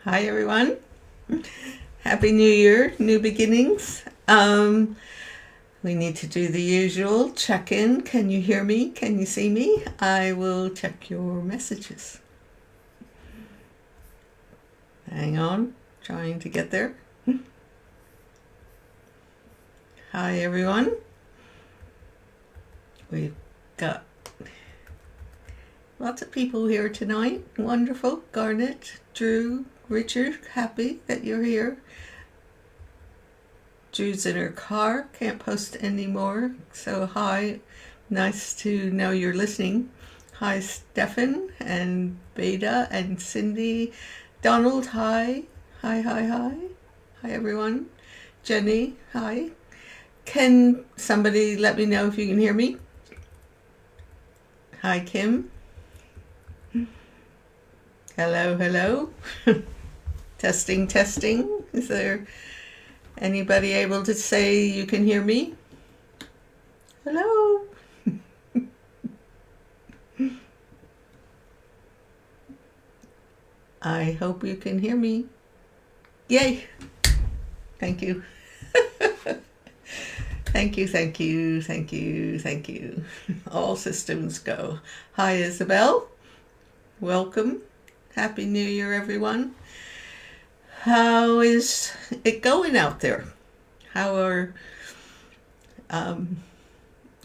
Hi, everyone. Happy New Year, new beginnings. We need to do the usual check in. Can you hear me? Can you see me? I will check your messages. Hang on, trying to get there. Hi, everyone. We've got lots of people here tonight. Wonderful. Garnet, Drew, Richard, happy that you're here. Drew's in her car, can't post anymore. So hi, nice to know you're listening. Hi, Stefan and Beta and Cindy. Donald, hi. Hi, hi, hi. Hi, everyone. Jenny, hi. Can somebody let me know if you can hear me? Hi, Kim. Hello, hello. Testing, testing. Is there anybody able to say you can hear me? Hello. I hope you can hear me. Yay. Thank you. Thank you, thank you, thank you, thank you. All systems go. Hi, Isabel. Welcome. Happy New Year, everyone. How is it going out there? How are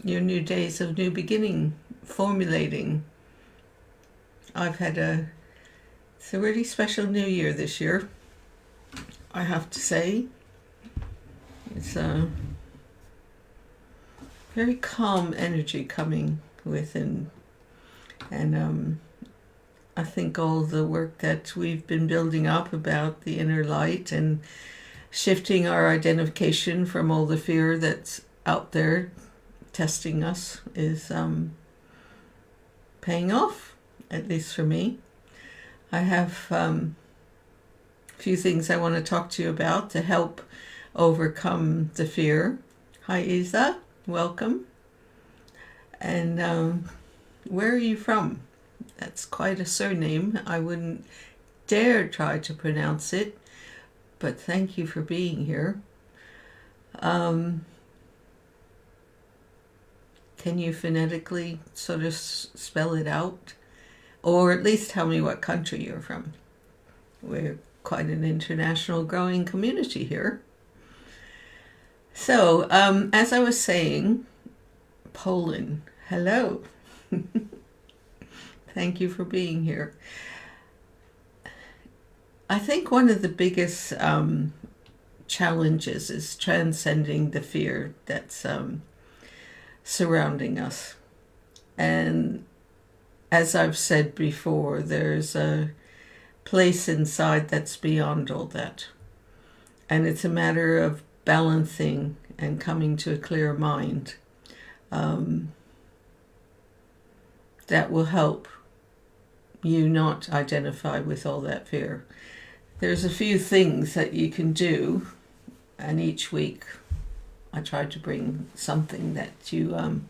your new days of new beginning formulating? I've had it's a really special new year this year, I have to say. It's a very calm energy coming within, and I think all the work that we've been building up about the inner light and shifting our identification from all the fear that's out there testing us is paying off, at least for me. I have a few things I want to talk to you about to help overcome the fear. Hi, Isa. Welcome. And where are you from? That's quite a surname. I wouldn't dare try to pronounce it, but thank you for being here. Can you phonetically sort of spell it out? Or at least tell me what country you're from. We're quite an international growing community here. So, as I was saying, Poland, hello. Thank you for being here. I think one of the biggest challenges is transcending the fear that's surrounding us. And as I've said before, there's a place inside that's beyond all that. And it's a matter of balancing and coming to a clear mind that will help you not identify with all that fear. There's a few things that you can do, and each week I try to bring something that you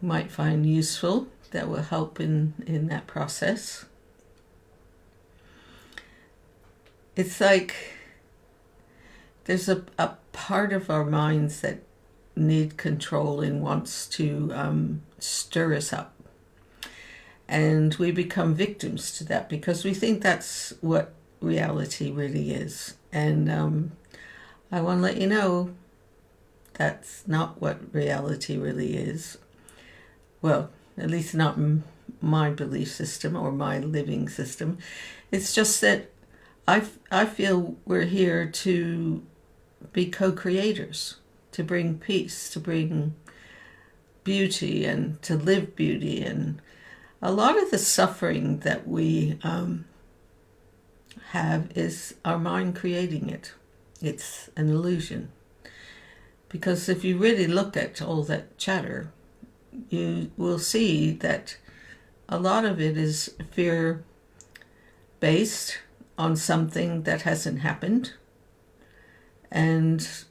might find useful that will help in that process. It's like there's a part of our minds that need control and wants to stir us up. And we become victims to that because we think that's what reality really is. And I want to let you know that's not what reality really is. Well, at least not my belief system or my living system. It's just that I feel we're here to be co-creators, to bring peace, to bring beauty and to live beauty. And a lot of the suffering that we have is our mind creating it. It's an illusion. Because if you really look at all that chatter, you will see that a lot of it is fear based on something that hasn't happened and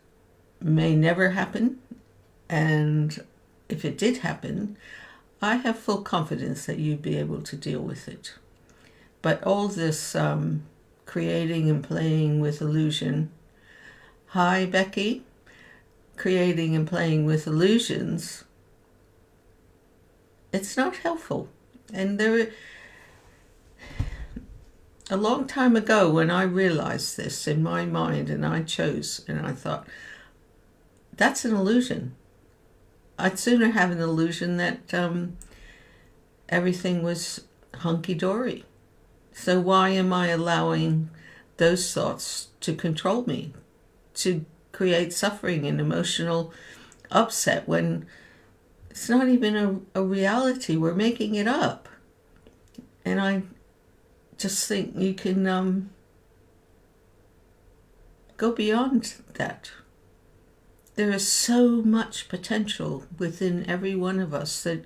may never happen. And if it did happen, I have full confidence that you'd be able to deal with it. But all this creating and playing with illusion. Hi, Becky. Creating and playing with illusions. It's not helpful. And a long time ago when I realized this in my mind and I chose and I thought, that's an illusion. I'd sooner have an illusion that everything was hunky-dory. So why am I allowing those thoughts to control me, to create suffering and emotional upset when it's not even a reality? We're making it up. And I just think you can go beyond that. There is so much potential within every one of us that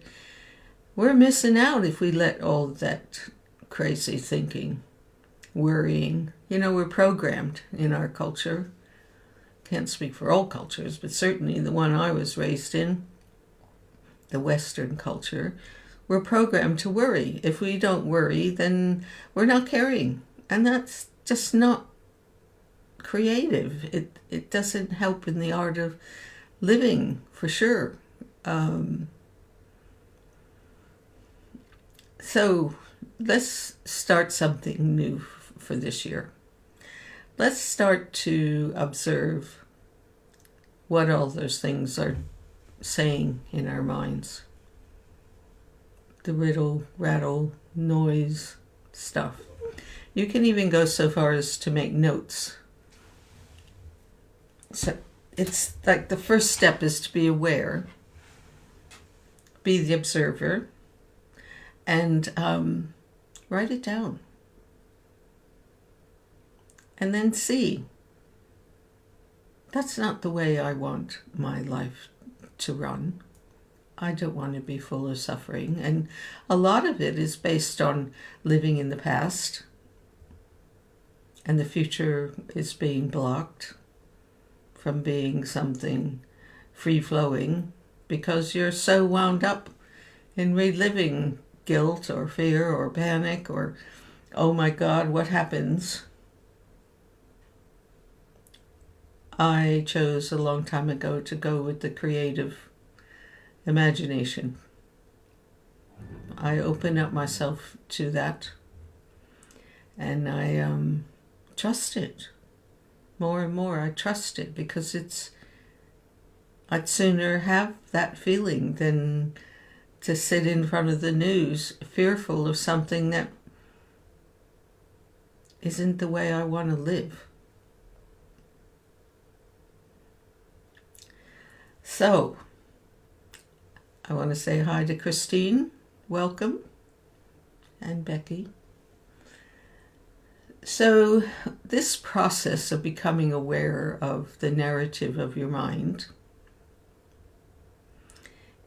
we're missing out if we let all that crazy thinking, worrying. We're programmed in our culture. Can't speak for all cultures, but certainly the one I was raised in, the Western culture, we're programmed to worry. If we don't worry, then we're not caring. And that's just not creative. It doesn't help in the art of living, for sure. So let's start something new for this year. Let's start to observe what all those things are saying in our minds. The riddle, rattle, noise stuff. You can even go so far as to make notes. So it's like the first step is to be aware, be the observer, and write it down. And then see. That's not the way I want my life to run. I don't want to be full of suffering. And a lot of it is based on living in the past. And the future is being blocked from being something free-flowing because you're so wound up in reliving guilt or fear or panic or, oh my God, what happens? I chose a long time ago to go with the creative imagination. I open up myself to that and I trust it more and more. I trust it because I'd sooner have that feeling than to sit in front of the news fearful of something that isn't the way I want to live. So, I want to say hi to Christine, welcome, and Becky. So, this process of becoming aware of the narrative of your mind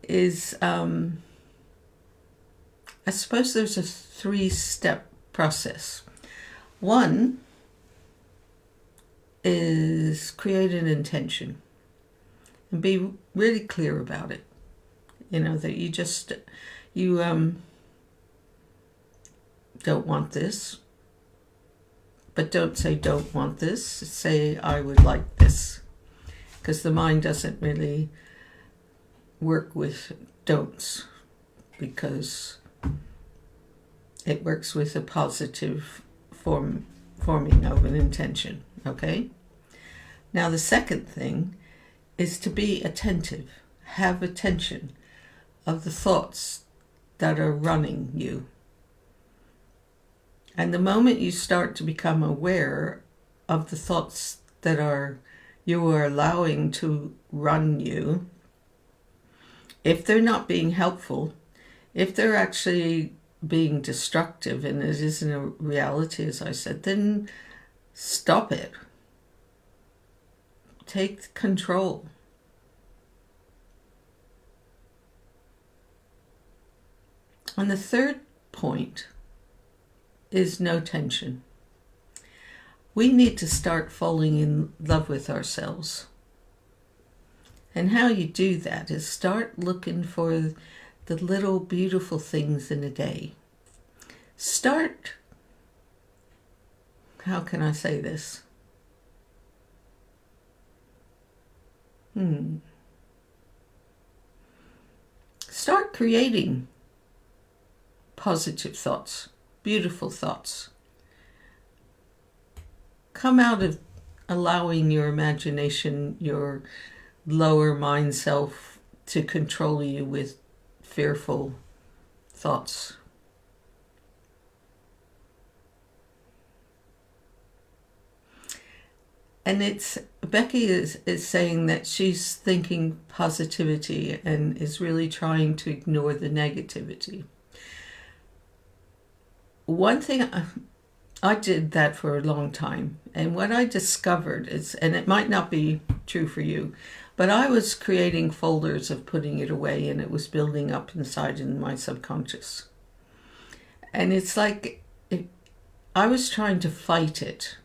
is, I suppose there's a 3-step process. One is create an intention and be really clear about it. That you don't want this, but don't say don't want this, say I would like this, because the mind doesn't really work with don'ts, because it works with a positive forming of an intention, okay? Now the second thing is to be attentive, have attention of the thoughts that are running you. And the moment you start to become aware of the thoughts that you are allowing to run you, if they're not being helpful, if they're actually being destructive and it isn't a reality, as I said, then stop it. Take control. And the third point is no tension. We need to start falling in love with ourselves. And how you do that is start looking for the little beautiful things in a day. Start how can I say this? Start creating positive thoughts, beautiful thoughts. Come out of allowing your imagination, your lower mind self, to control you with fearful thoughts. And Becky is saying that she's thinking positivity and is really trying to ignore the negativity. One thing, I did that for a long time, and what I discovered is, and it might not be true for you, but I was creating folders of putting it away, and it was building up inside in my subconscious. And it's like I was trying to fight it.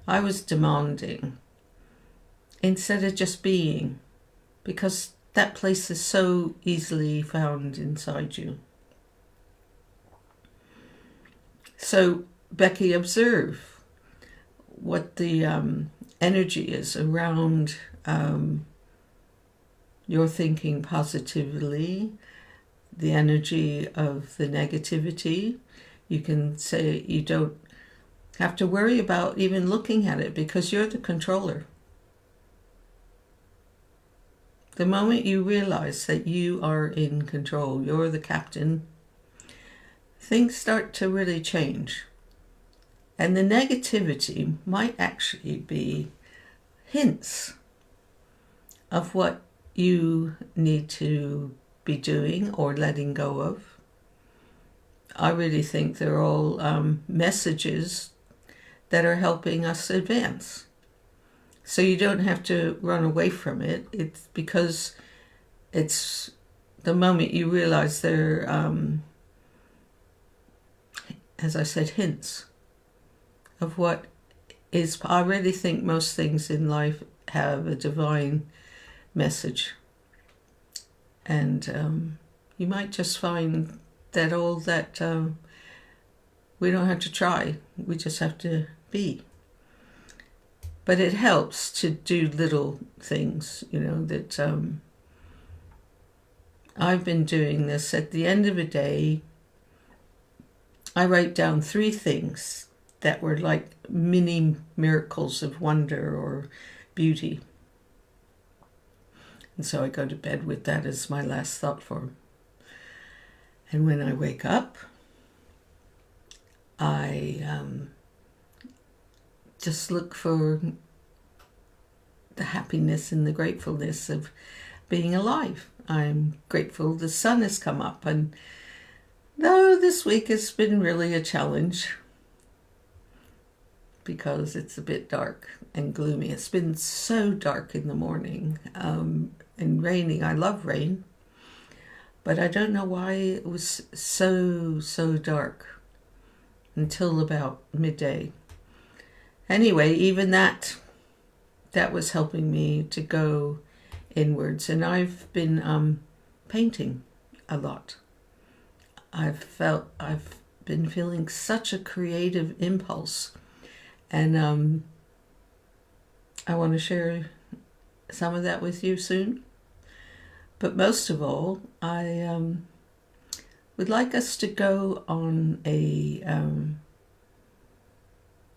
I was demanding instead of just being, because that place is so easily found inside you. So, Becky, observe what the energy is around your thinking positively, the energy of the negativity. You can say you don't have to worry about even looking at it because you're the controller. The moment you realize that you are in control, you're the captain, things start to really change. And the negativity might actually be hints of what you need to be doing or letting go of. I really think they're all messages that are helping us advance. So you don't have to run away from it. It's because it's the moment you realize they're, as I said, hints of what is. I really think most things in life have a divine message. And you might just find that all that we don't have to try. We just have to be. But it helps to do little things, that I've been doing this. At the end of a day, I write down 3 things that were like mini miracles of wonder or beauty. And so I go to bed with that as my last thought form. And when I wake up, I just look for the happiness and the gratefulness of being alive. I'm grateful the sun has come up, and though this week has been really a challenge because it's a bit dark and gloomy. It's been so dark in the morning and raining. I love rain, but I don't know why it was so dark until about midday. Anyway, even that was helping me to go inwards, and I've been painting a lot. I've been feeling such a creative impulse, and I want to share some of that with you soon. But most of all, I would like us to go on a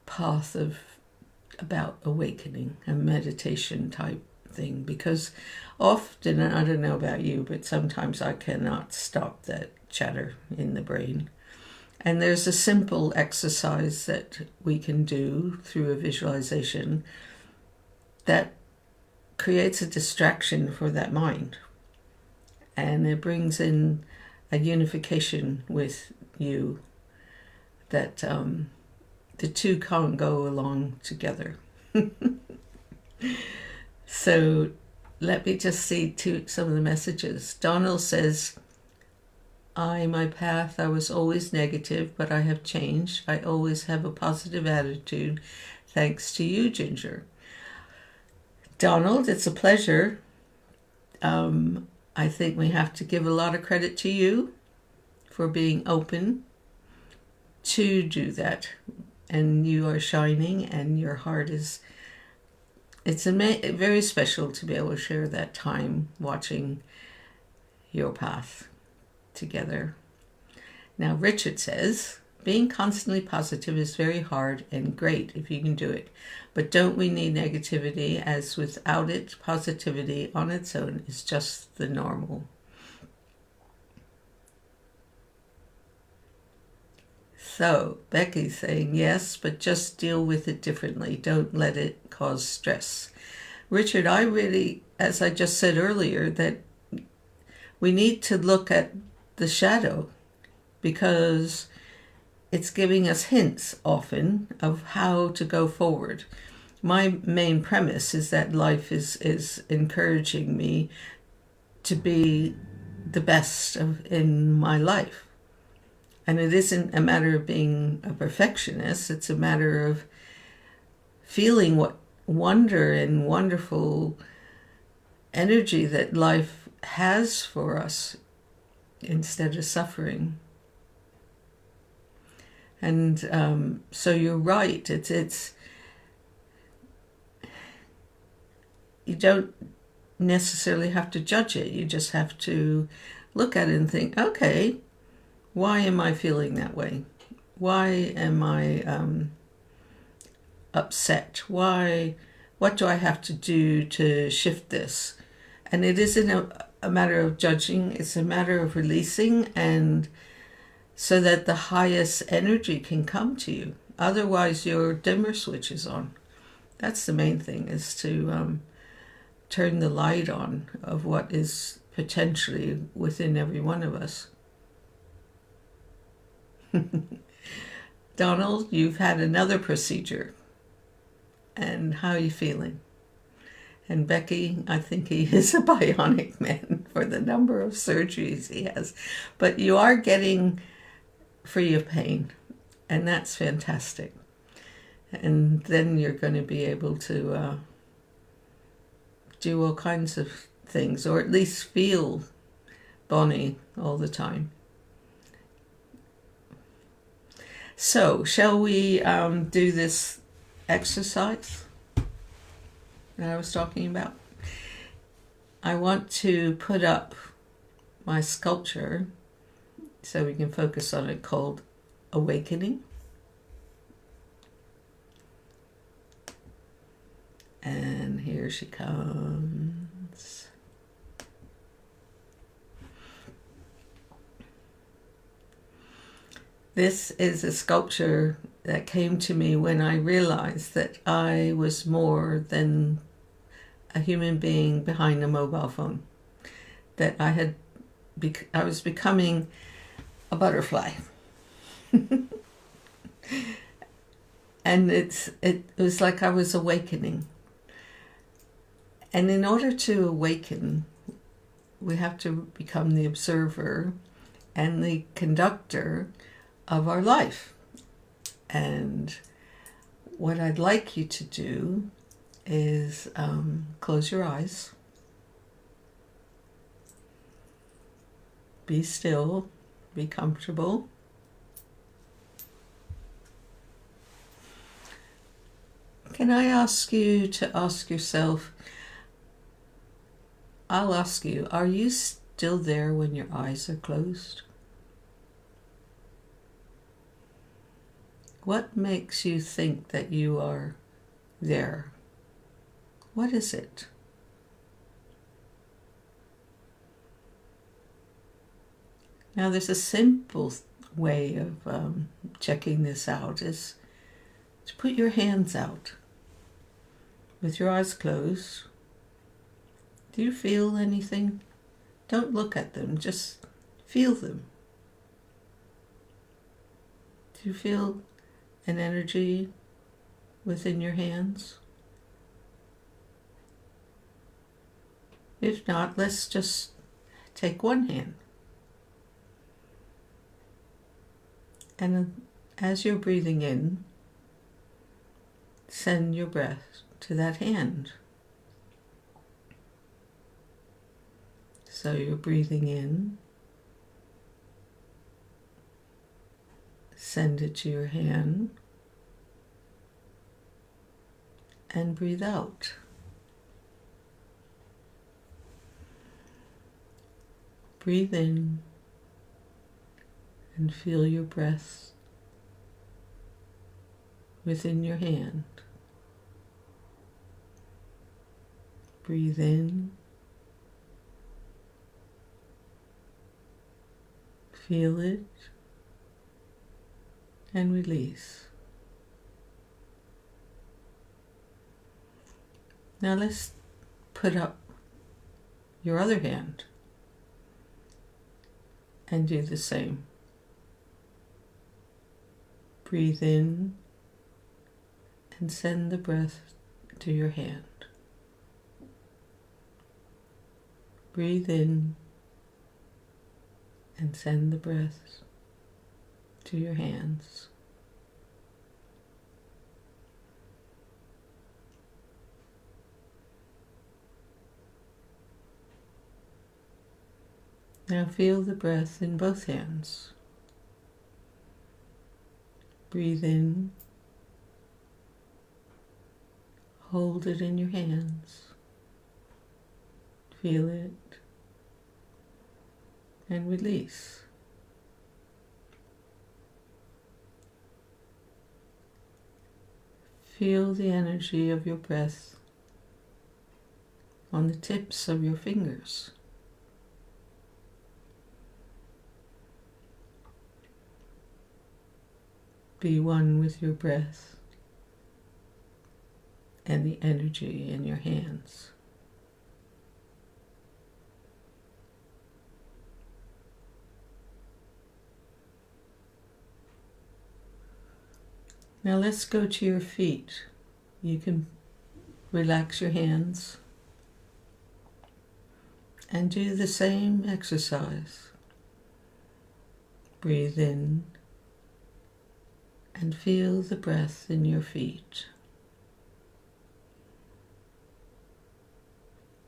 path of about awakening, a meditation type thing, because often, I don't know about you, but sometimes I cannot stop that chatter in the brain. And there's a simple exercise that we can do through a visualization that creates a distraction for that mind. And it brings in a unification with you that the two can't go along together. So let me just see some of the messages. Donald says, my path, I was always negative, but I have changed. I always have a positive attitude. Thanks to you, Ginger. Donald, it's a pleasure. I think we have to give a lot of credit to you for being open to do that and you are shining, and your heart is, it's very special to be able to share that time watching your path together. Now, Richard says, being constantly positive is very hard and great if you can do it. But don't we need negativity, as without it, positivity on its own is just the normal. So, Becky's saying, yes, but just deal with it differently. Don't let it cause stress. Richard, I really, as I just said earlier, that we need to look at the shadow, because it's giving us hints often of how to go forward. My main premise is that life is encouraging me to be the best in my life. And it isn't a matter of being a perfectionist. It's a matter of feeling what wonder and wonderful energy that life has for us instead of suffering. And so you're right. It's you don't necessarily have to judge it. You just have to look at it and think, okay, why am I feeling that way? Why am I upset? What do I have to do to shift this? And it isn't a matter of judging. It's a matter of releasing, and so that the highest energy can come to you. Otherwise, your dimmer switch is on. That's the main thing, is to turn the light on of what is potentially within every one of us. Donald, you've had another procedure. And how are you feeling? And Becky, I think he is a bionic man for the number of surgeries he has. But you are getting free of pain, and that's fantastic. And then you're going to be able to do all kinds of things, or at least feel bonny all the time. So, shall we do this exercise that I was talking about? I want to put up my sculpture so we can focus on it, called Awakening. And here she comes. This is a sculpture that came to me when I realized that I was more than a human being behind a mobile phone. That I was becoming a butterfly. And it was like I was awakening. And in order to awaken, we have to become the observer and the conductor of our life. And what I'd like you to do is close your eyes, be still, be comfortable. Can I ask you to ask yourself, I'll ask you, are you still there when your eyes are closed? What makes you think that you are there? What is it? Now, there's a simple way of checking this out, is to put your hands out with your eyes closed. Do you feel anything? Don't look at them, just feel them. Do you feel an energy within your hands? If not, let's just take one hand. And as you're breathing in, send your breath to that hand. So you're breathing in, send it to your hand, and breathe out. Breathe in and feel your breath within your hand. Breathe in, feel it, and release. Now let's put up your other hand and do the same. Breathe in and send the breath to your hand. Breathe in and send the breath to your hands. Now feel the breath in both hands. Breathe in, hold it in your hands, feel it, and release. Feel the energy of your breath on the tips of your fingers. Be one with your breath and the energy in your hands. Now let's go to your feet. You can relax your hands and do the same exercise. Breathe in and feel the breath in your feet.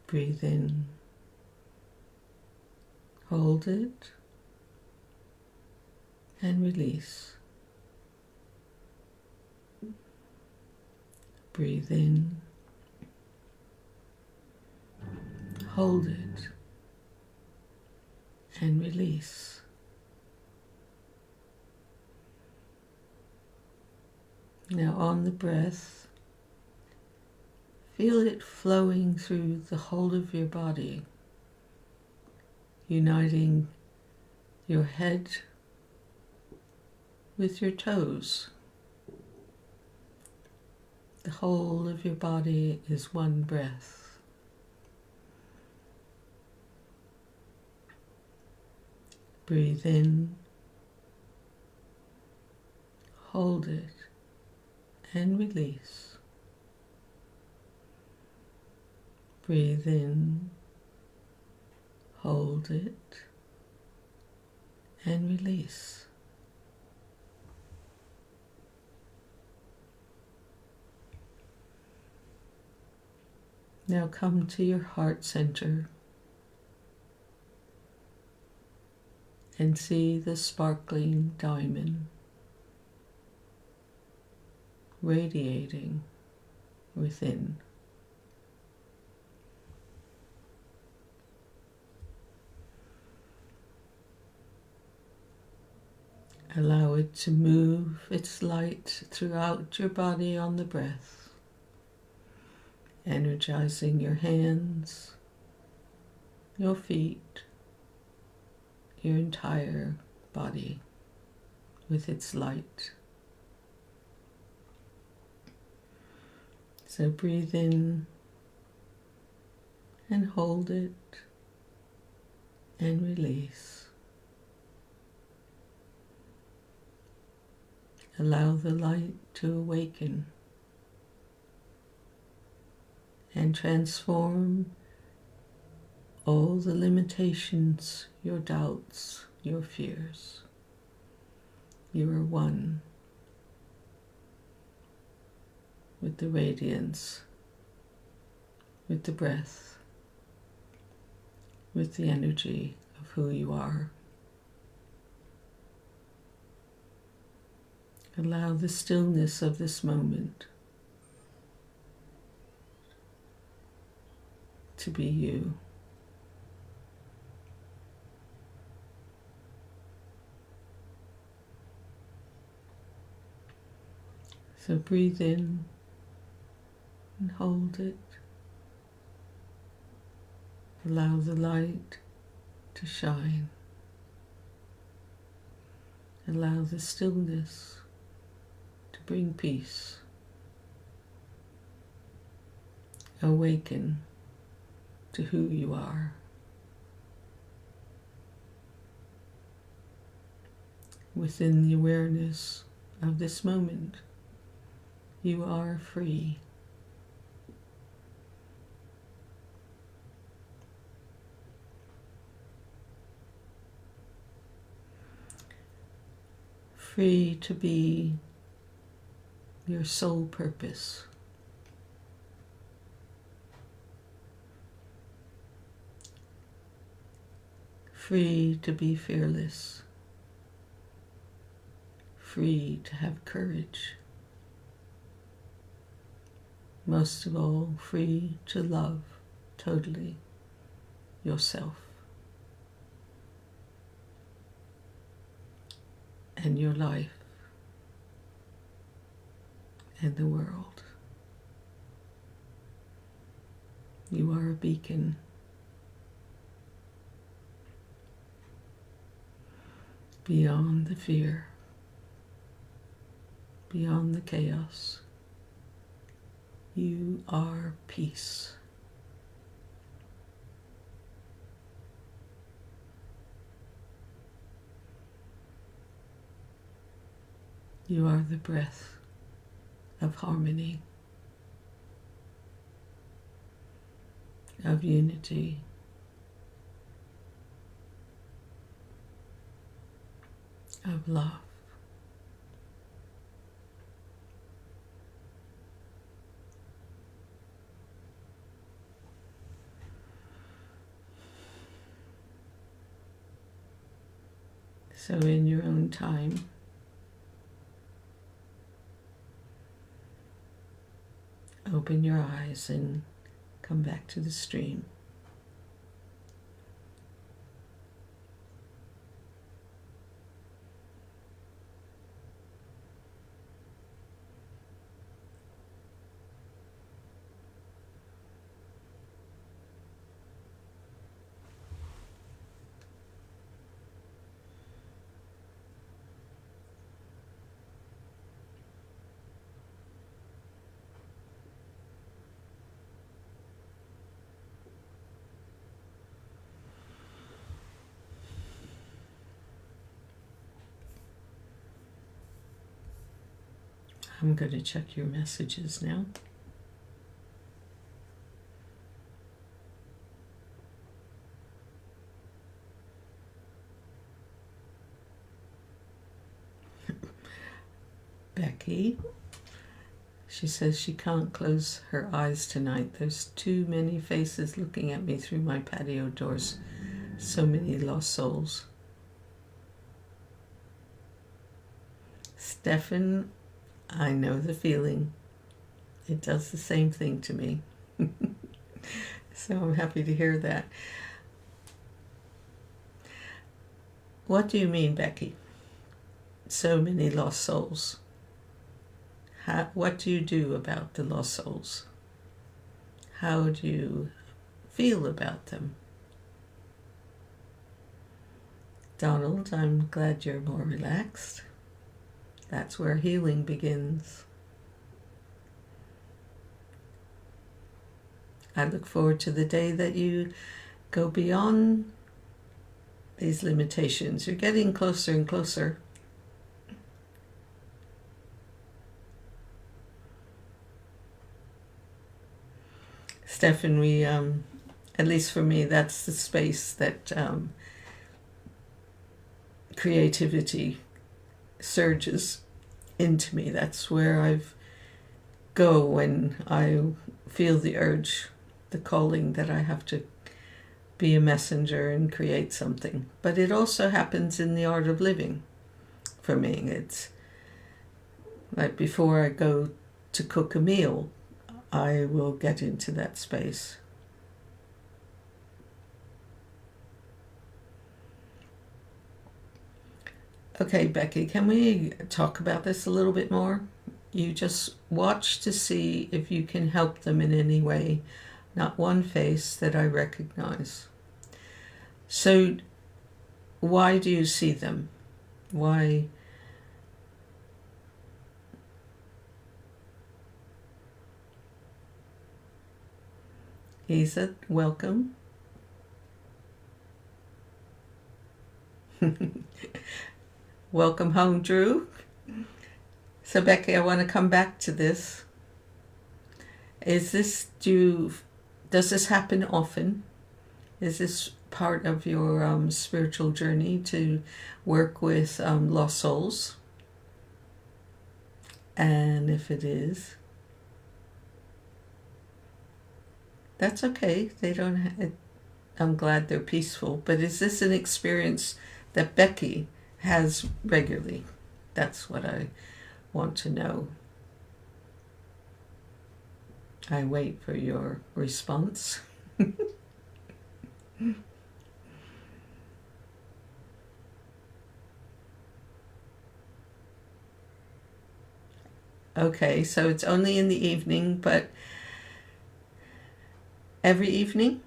Breathe in, hold it, and release. Breathe in, hold it, and release. Now on the breath, feel it flowing through the whole of your body, uniting your head with your toes. The whole of your body is one breath. Breathe in, hold it, and release. Breathe in, hold it, and release. Now come to your heart center and see the sparkling diamond radiating within. Allow it to move its light throughout your body on the breath, energizing your hands, your feet, your entire body with its light. So breathe in and hold it and release. Allow the light to awaken and transform all the limitations, your doubts, your fears. You are one with the radiance, with the breath, with the energy of who you are. Allow the stillness of this moment to be you. So breathe in and hold it. Allow the light to shine. Allow the stillness to bring peace. Awaken to who you are. Within the awareness of this moment, you are free. Free to be your sole purpose. Free to be fearless. Free to have courage. Most of all, free to love totally yourself and your life and the world. You are a beacon. Beyond the fear, beyond the chaos, you are peace. You are the breath of harmony, of unity, of love. So in your own time, open your eyes and come back to the stream. I'm going to check your messages now. Becky, she says she can't close her eyes tonight. There's too many faces looking at me through my patio doors. So many lost souls. Stefan, I know the feeling. It does the same thing to me. So I'm happy to hear that. What do you mean, Becky? So many lost souls. What do you do about the lost souls? How do you feel about them? Donald, I'm glad you're more relaxed. That's where healing begins. I look forward to the day that you go beyond these limitations. You're getting closer and closer. Stefan, we, at least for me, that's the space that creativity surges into me. That's where I go when I feel the urge, the calling that I have to be a messenger and create something. But it also happens in the art of living for me. It's like before I go to cook a meal, I will get into that space. Okay, Becky, can we talk about this a little bit more? You just watch to see if you can help them in any way. Not one face that I recognize. So, why do you see them? Why? Isa, welcome. Welcome home, Drew. So, Becky, I want to come back to this. Does this happen often? Is this part of your spiritual journey to work with lost souls? And if it is, that's okay. I'm glad they're peaceful. But is this an experience that Becky has regularly? That's what I want to know. I wait for your response. Okay, so it's only in the evening, but every evening?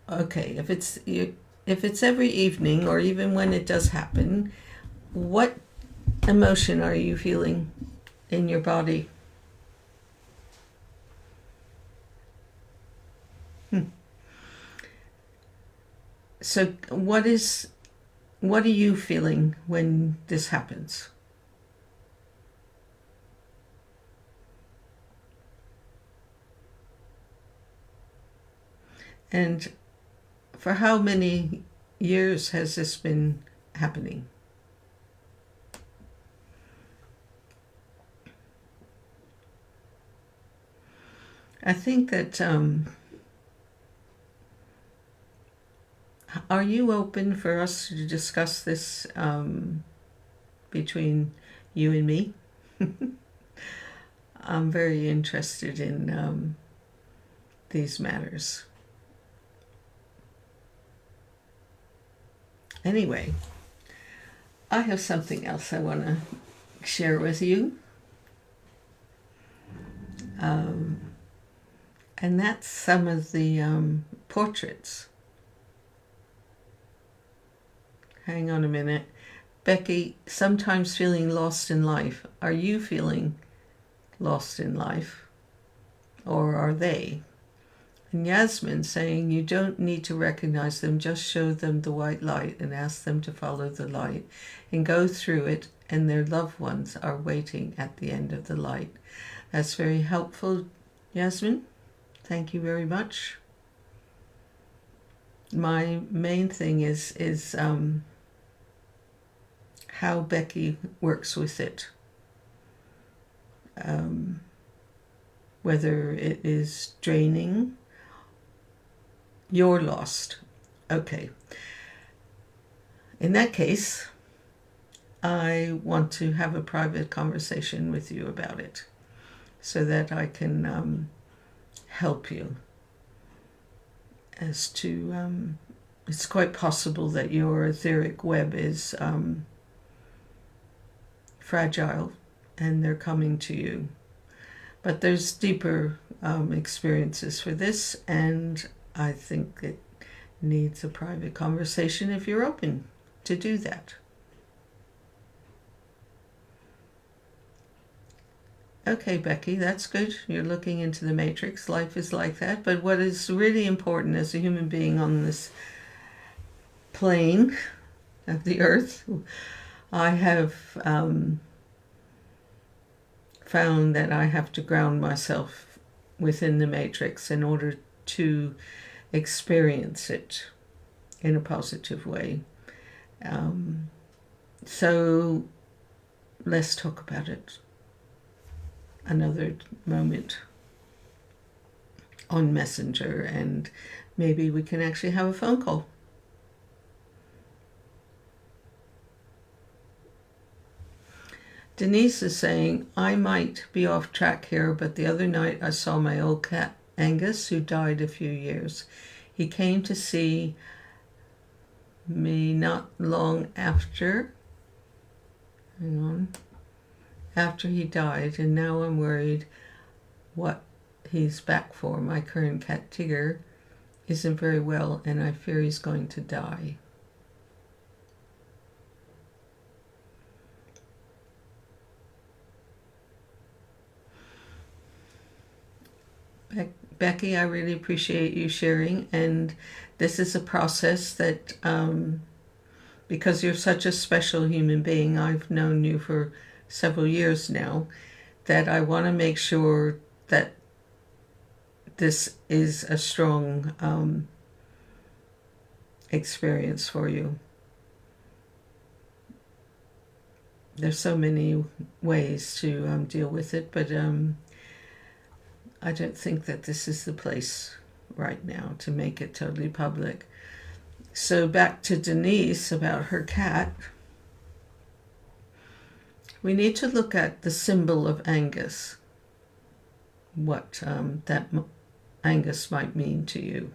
Okay, if it's every evening, or even when it does happen, what emotion are you feeling in your body? So what are you feeling when this happens? And for how many years has this been happening? I think that are you open for us to discuss this between you and me? I'm very interested in these matters. Anyway, I have something else I want to share with you. And that's some of the portraits. Hang on a minute. Becky, sometimes feeling lost in life. Are you feeling lost in life? Or are they? And Yasmin saying you don't need to recognize them, just show them the white light and ask them to follow the light and go through it, and their loved ones are waiting at the end of the light. That's very helpful, Yasmin. Thank you very much. My main thing is how Becky works with it. Whether it is draining, you're lost. Okay. In that case, I want to have a private conversation with you about it so that I can help you as to it's quite possible that your etheric web is fragile and they're coming to you, but there's deeper experiences for this, and I think it needs a private conversation if you're open to do that. Okay, Becky, that's good. You're looking into the matrix. Life is like that. But what is really important as a human being on this plane of the earth, I have found that I have to ground myself within the matrix in order to experience it in a positive way. So let's talk about it another moment on Messenger, and maybe we can actually have a phone call. Denise is saying, I might be off track here, but the other night I saw my old cat Angus, who died a few years. He came to see me not long after, after he died, and now I'm worried what he's back for. My current cat Tigger isn't very well, and I fear he's going to die. Becky, I really appreciate you sharing, and this is a process that, because you're such a special human being, I've known you for several years now, that I want to make sure that this is a strong experience for you. There's so many ways to deal with it, but I don't think that this is the place right now to make it totally public. So back to Denise about her cat. We need to look at the symbol of Angus, what that Angus might mean to you.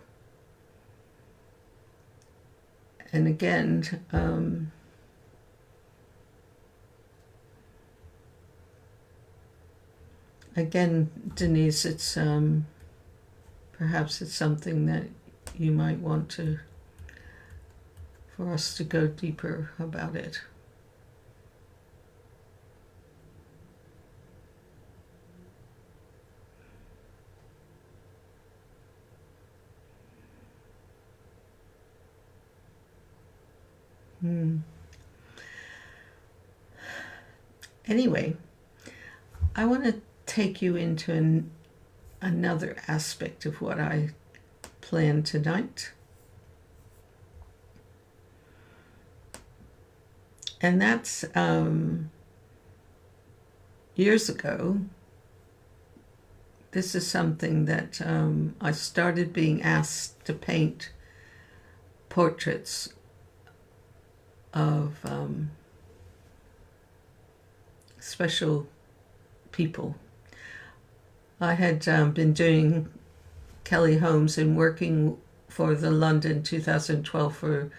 And again, Denise, it's perhaps it's something that you might want for us to go deeper about it. Anyway, I want to take you into another aspect of what I planned tonight. And that's years ago. This is something that I started being asked to paint portraits of special people. I had been doing Kelly Holmes and working for the London 2012 for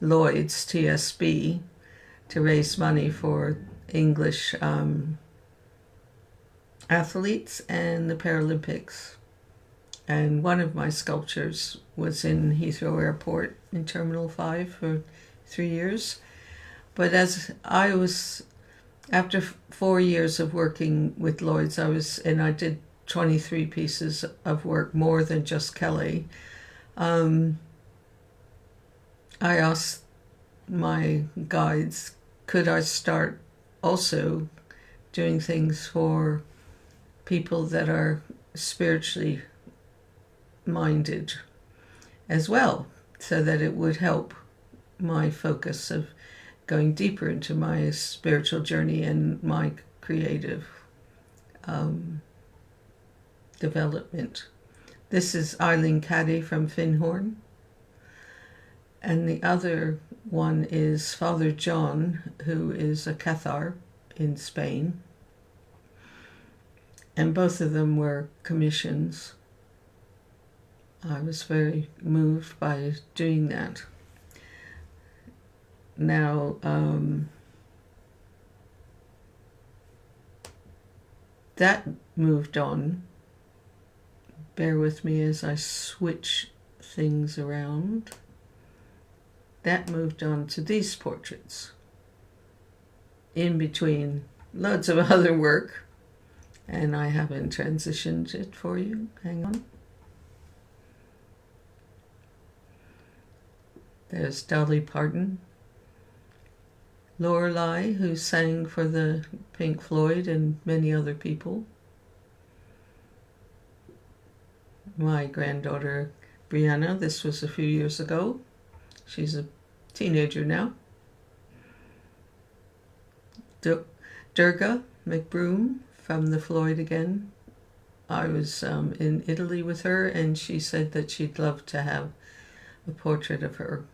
Lloyd's TSB to raise money for English athletes and the Paralympics. And one of my sculptures was in Heathrow Airport in Terminal 5 for 3 years. But after 4 years of working with Lloyd's, I did 23 pieces of work, more than just Kelly. I asked my guides, could I start also doing things for people that are spiritually minded as well, so that it would help my focus of going deeper into my spiritual journey and my creative development. This is Eileen Caddy from Finhorn. And the other one is Father John, who is a Cathar in Spain. And both of them were commissions. I was very moved by doing that. Now, that moved on. Bear with me as I switch things around. That moved on to these portraits, in between loads of other work, and I haven't transitioned it for you. Hang on. There's Dolly Parton. Lorelei, who sang for the Pink Floyd and many other people. My granddaughter Brianna, this was a few years ago. She's a teenager now. Durga McBroom from the Floyd again. I was in Italy with her, and she said that she'd love to have a portrait of her.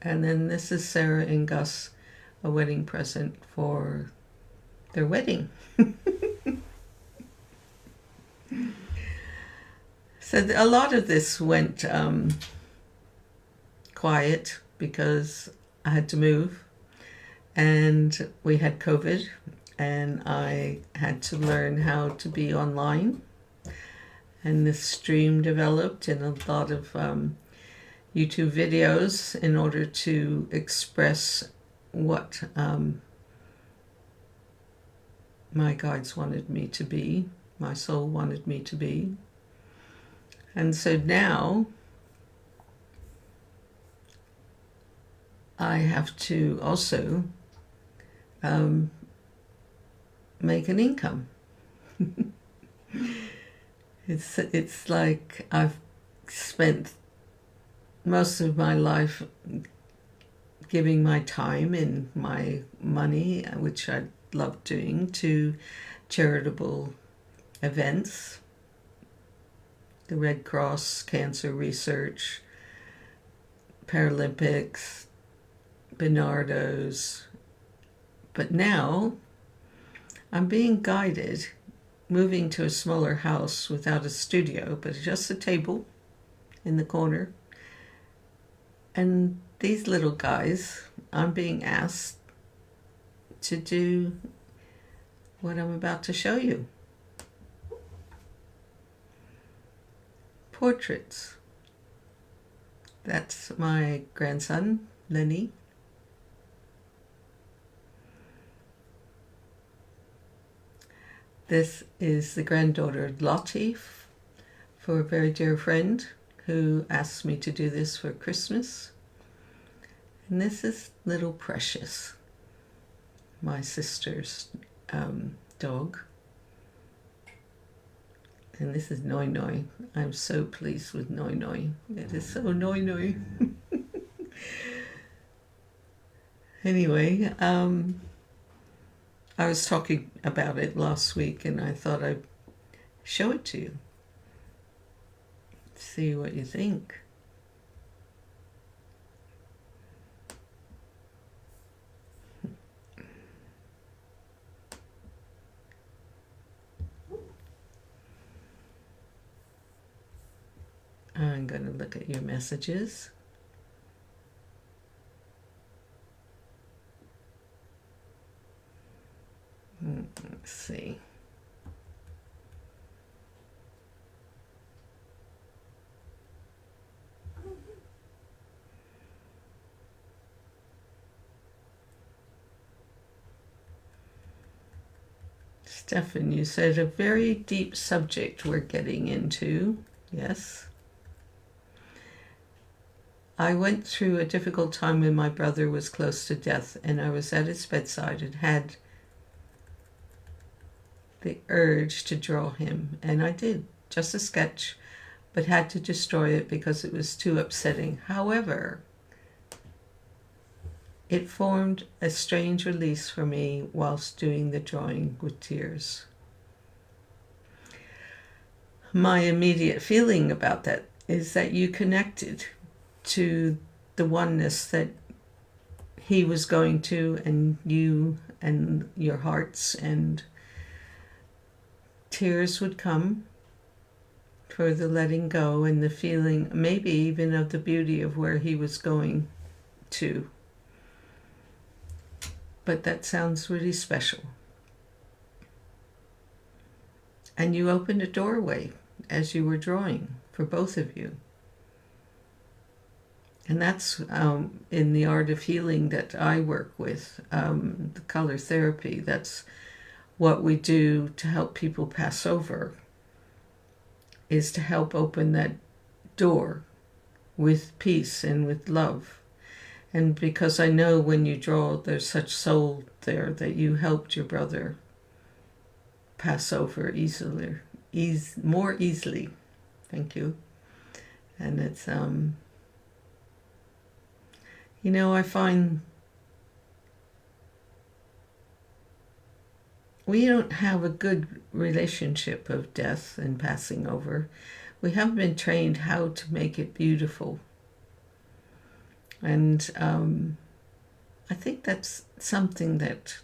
And then this is Sarah and Gus, a wedding present for their wedding. So a lot of this went quiet because I had to move, and we had COVID, and I had to learn how to be online. And this stream developed in a lot of YouTube videos in order to express what my guides wanted me to be, my soul wanted me to be. And so now I have to also make an income. It's like I've spent most of my life giving my time and my money, which I love doing, to charitable events, the Red Cross, cancer research, Paralympics, Bernardo's. But now I'm being guided, moving to a smaller house without a studio, but just a table in the corner. And these little guys, I'm being asked to do what I'm about to show you. Portraits. That's my grandson, Lenny. This is the granddaughter, Lottie, for a very dear friend who asked me to do this for Christmas. And this is little Precious, my sister's dog. And this is Noi Noi. I'm so pleased with Noi Noi. It is so Noi Noi. Anyway, I was talking about it last week, and I thought I'd show it to you. See what you think. I'm going to look at your messages. Let's see. Stefan, you said a very deep subject we're getting into. Yes. I went through a difficult time when my brother was close to death, and I was at his bedside and had the urge to draw him, and I did, just a sketch, but had to destroy it because it was too upsetting. However, it formed a strange release for me whilst doing the drawing with tears. My immediate feeling about that is that you connected to the oneness that he was going to, and you and your hearts, and tears would come for the letting go and the feeling, maybe even of the beauty of where he was going to. But that sounds really special. And you opened a doorway as you were drawing for both of you. And that's in the art of healing that I work with, the color therapy. That's what we do to help people pass over, is to help open that door with peace and with love. And because I know when you draw, there's such soul there that you helped your brother pass over more easily. Thank you. And it's, I find we don't have a good relationship of death and passing over. We haven't been trained how to make it beautiful. And I think that's something that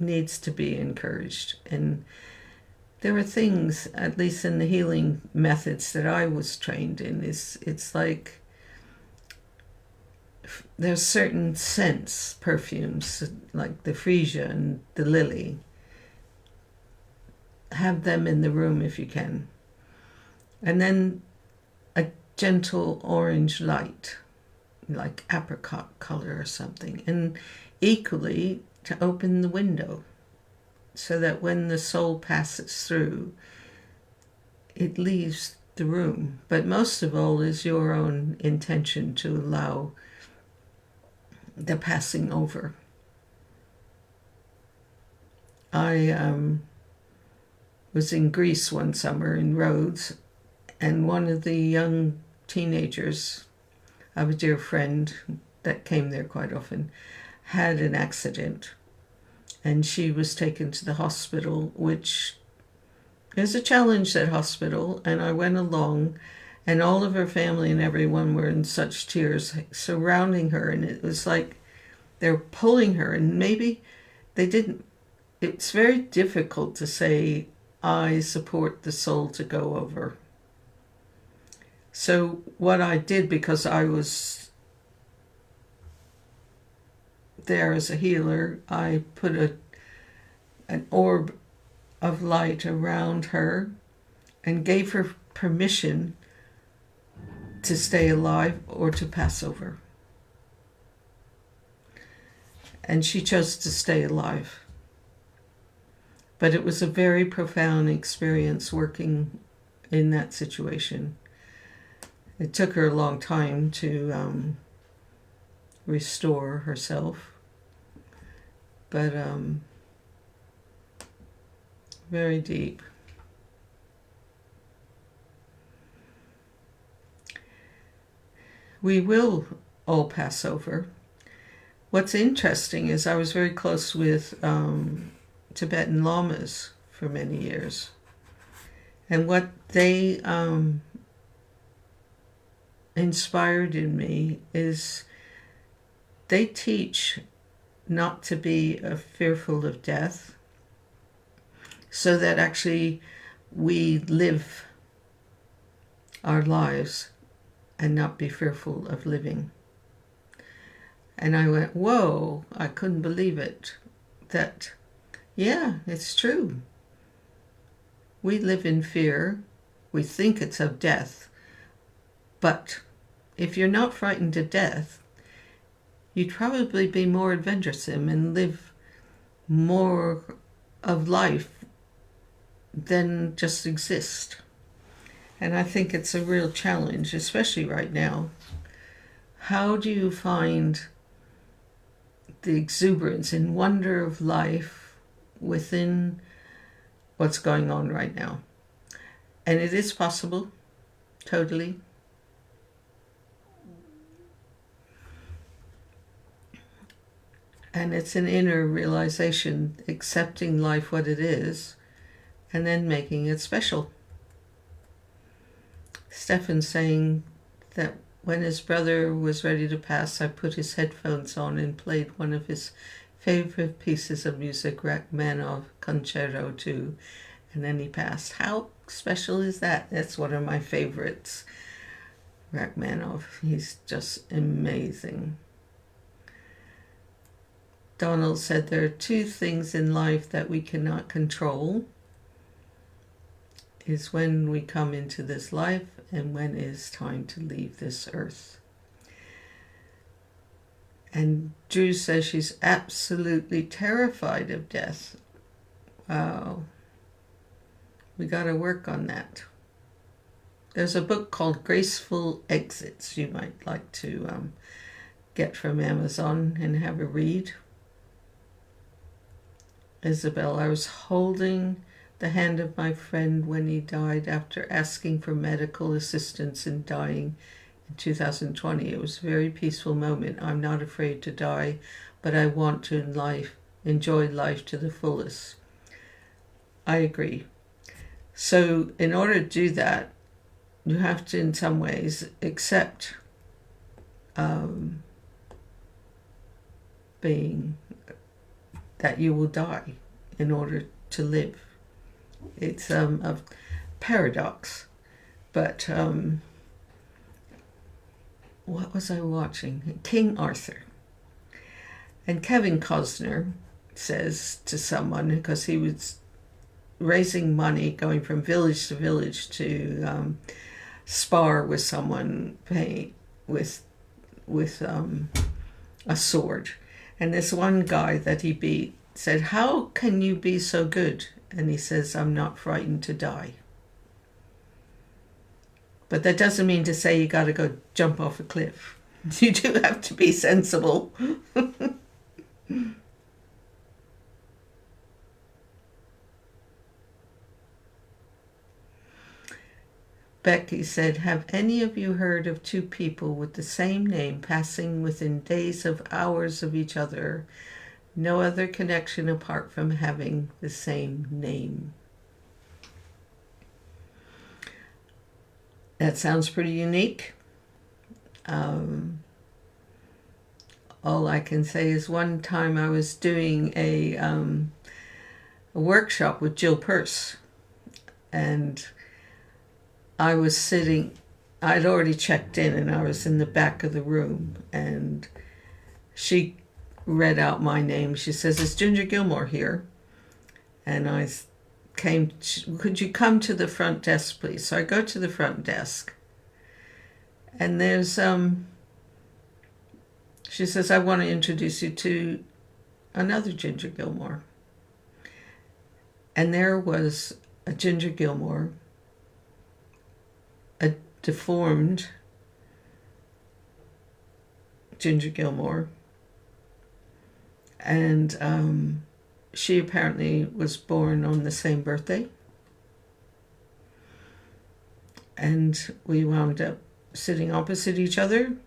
needs to be encouraged. And there are things, at least in the healing methods that I was trained in, it's like there's certain scents, perfumes, like the freesia and the lily. Have them in the room if you can. And then a gentle orange light, like apricot color or something. And equally, to open the window so that when the soul passes through, it leaves the room. But most of all is your own intention to allow the passing over. I was in Greece one summer in Rhodes, and one of the young teenagers, I have a dear friend that came there quite often, had an accident, and she was taken to the hospital, which is a challenge, that hospital. And I went along, and all of her family and everyone were in such tears surrounding her, and it was like they're pulling her, and maybe they didn't. It's very difficult to say, I support the soul to go over. So what I did, because I was there as a healer, I put an orb of light around her and gave her permission to stay alive or to pass over. And she chose to stay alive. But it was a very profound experience working in that situation. It took her a long time to restore herself, but very deep. We will all pass over. What's interesting is I was very close with Tibetan lamas for many years. And what they inspired in me is they teach not to be fearful of death, so that actually we live our lives and not be fearful of living. And I went, whoa, I couldn't believe it. That, yeah, it's true. We live in fear. We think it's of death. But if you're not frightened to death, you'd probably be more adventuresome and live more of life than just exist. And I think it's a real challenge, especially right now. How do you find the exuberance and wonder of life within what's going on right now? And it is possible, totally. And it's an inner realization, accepting life what it is, and then making it special. Stefan's saying that when his brother was ready to pass, I put his headphones on and played one of his favorite pieces of music, Rachmaninoff Concerto 2, and then he passed. How special is that? That's one of my favorites. Rachmaninoff, he's just amazing. Donald said there are two things in life that we cannot control, is when we come into this life and when it is time to leave this earth. And Drew says she's absolutely terrified of death. Wow. We got to work on that. There's a book called Graceful Exits you might like to get from Amazon and have a read. Isabel, I was holding the hand of my friend when he died after asking for medical assistance and dying in 2020. It was a very peaceful moment. I'm not afraid to die, but I want to enjoy life to the fullest. I agree. So in order to do that, you have to, in some ways, accept being that you will die in order to live. It's a paradox. But what was I watching? King Arthur. And Kevin Costner says to someone, because he was raising money, going from village to village to spar with someone, with a sword. And this one guy that he beat said, "How can you be so good?" And he says, "I'm not frightened to die." But that doesn't mean to say you got to go jump off a cliff. You do have to be sensible. Becky said, "Have any of you heard of two people with the same name passing within days of hours of each other? No other connection apart from having the same name." That sounds pretty unique. All I can say is one time I was doing a workshop with Jill Peirce, and I was sitting, I'd already checked in and I was in the back of the room, and she read out my name. She says, "Is Ginger Gilmour here?" And I came, "Could you come to the front desk, please?" So I go to the front desk, and there's, she says, "I want to introduce you to another Ginger Gilmour." And there was a Ginger Gilmour, a deformed Ginger Gilmour, and she apparently was born on the same birthday. And we wound up sitting opposite each other,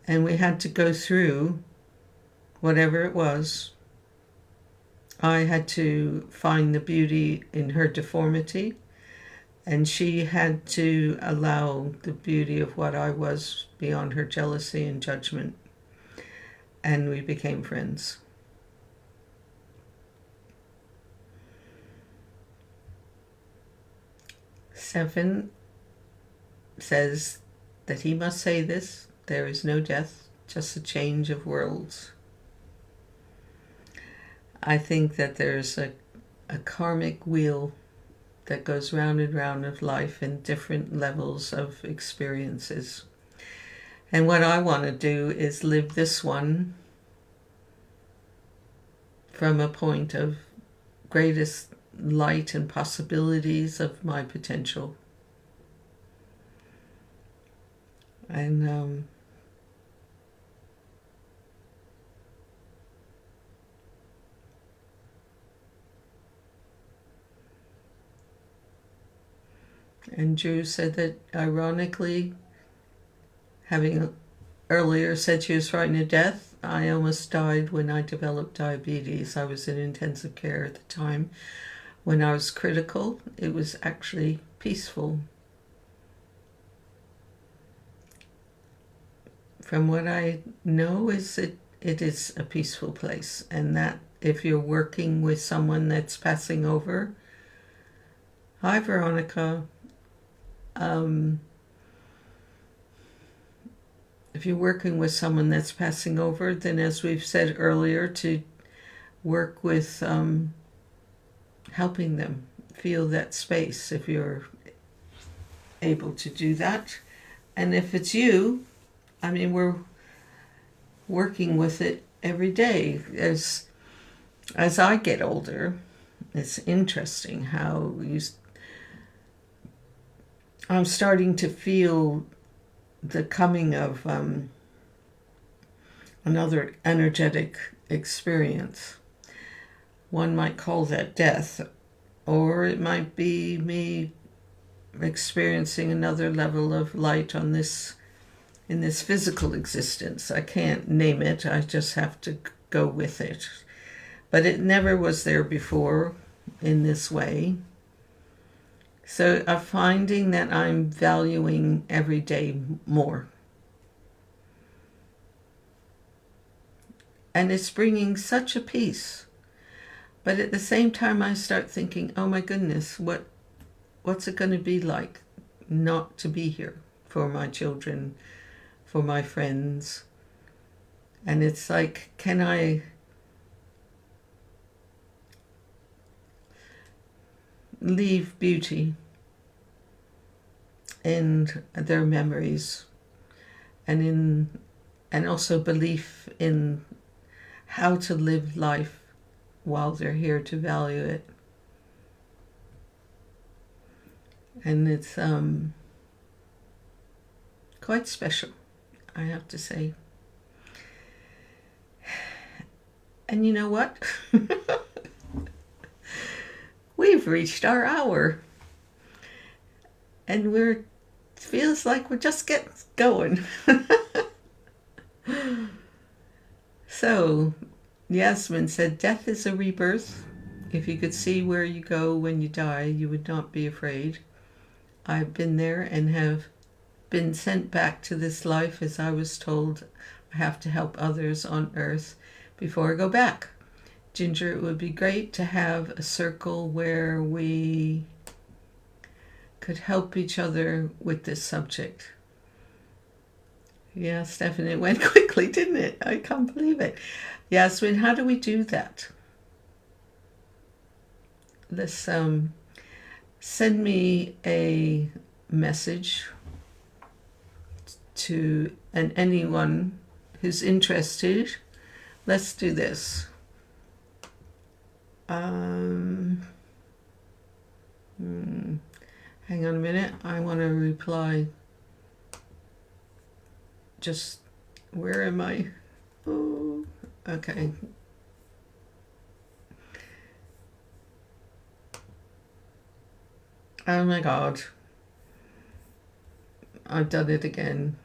and we had to go through whatever it was. I had to find the beauty in her deformity, and she had to allow the beauty of what I was beyond her jealousy and judgment. And we became friends. Stephen says that he must say this: there is no death, just a change of worlds. I think that there's a karmic wheel that goes round and round of life in different levels of experiences. And what I want to do is live this one from a point of greatest light and possibilities of my potential. And Drew said that, ironically, having earlier said she was frightened to death, I almost died when I developed diabetes. I was in intensive care at the time. When I was critical, it was actually peaceful. From what I know, is it is a peaceful place, and that if you're working with someone that's passing over. Hi, Veronica. If you're working with someone that's passing over, then, as we've said earlier, to work with helping them feel that space, if you're able to do that. And if it's you, I mean, we're working with it every day. As I get older, it's interesting how I'm starting to feel the coming of another energetic experience. One might call that death, or it might be me experiencing another level of light in this physical existence. I can't name it, I just have to go with it. But it never was there before in this way. So I'm finding that I'm valuing every day more. And it's bringing such a peace. But at the same time, I start thinking, oh my goodness, what's it going to be like not to be here for my children, for my friends? And it's like, can I leave beauty in their memories, and also belief in how to live life while they're here to value it. And it's quite special, I have to say. And you know what? We've reached our hour. And feels like we're just getting going. So, Yasmin said, death is a rebirth. If you could see where you go when you die, you would not be afraid. I've been there and have been sent back to this life as I was told I have to help others on earth before I go back. Ginger, it would be great to have a circle where we could help each other with this subject. Yeah, Stephanie, it went quickly, didn't it? I can't believe it. Yasmin, how do we do that? Let's send me a message to anyone who's interested. Let's do this. Hang on a minute. I want to reply. Just, where am I? Oh, okay. Oh my God. I've done it again.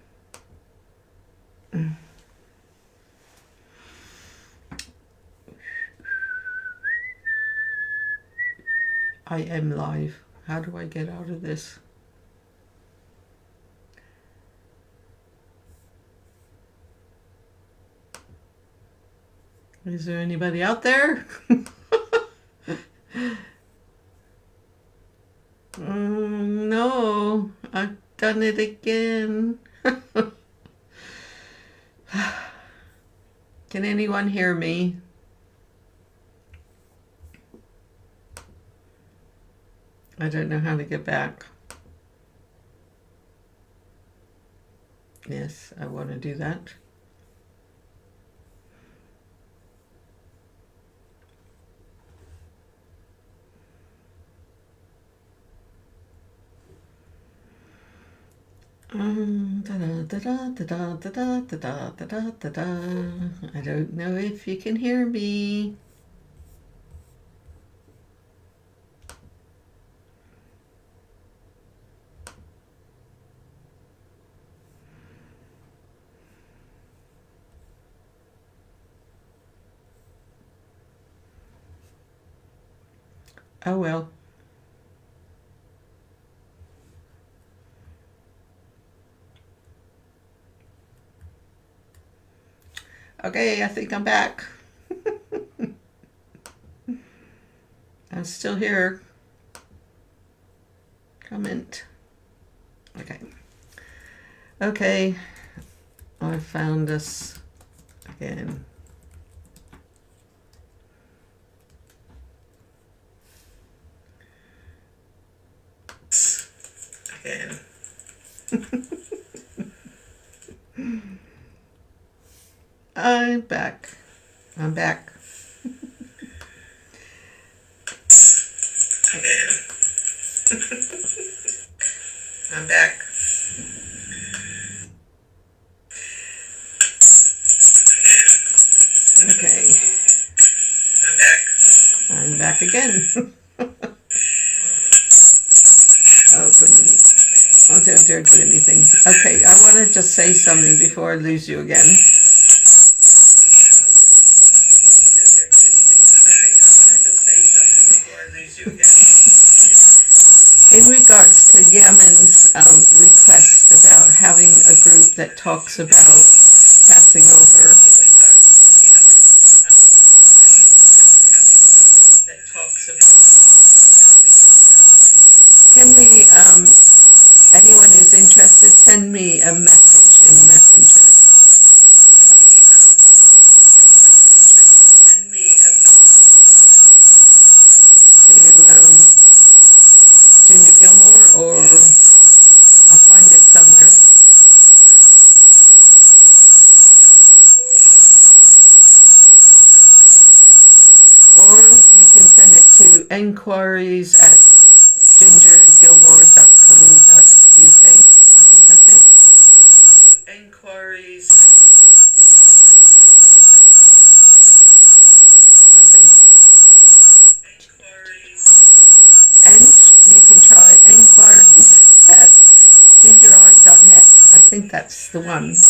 I am live. How do I get out of this? Is there anybody out there? No, I've done it again. Can anyone hear me? I don't know how to get back. Yes, I want to do that. I don't know if you can hear me. Oh well. Okay, I think I'm back. I'm still here. Comment. Okay. Okay, I found us again. Again. I'm back. I'm back. Again. I'm back. Okay. I'm back. I'm back again. Oh, don't dare do anything. Okay, I want to just say something before I lose you again. In regards to Yemen's request about having a group that talks about passing over, Can we, anyone who's interested, send me a message in Messenger. Send me a to Ginger Gilmour, or I'll find it somewhere. Or you can send it to enquiries@gingergilmour.co.uk. I think that's it. Enquiries, I think. And you can try enquiries at gingerart.net. I think that's the one.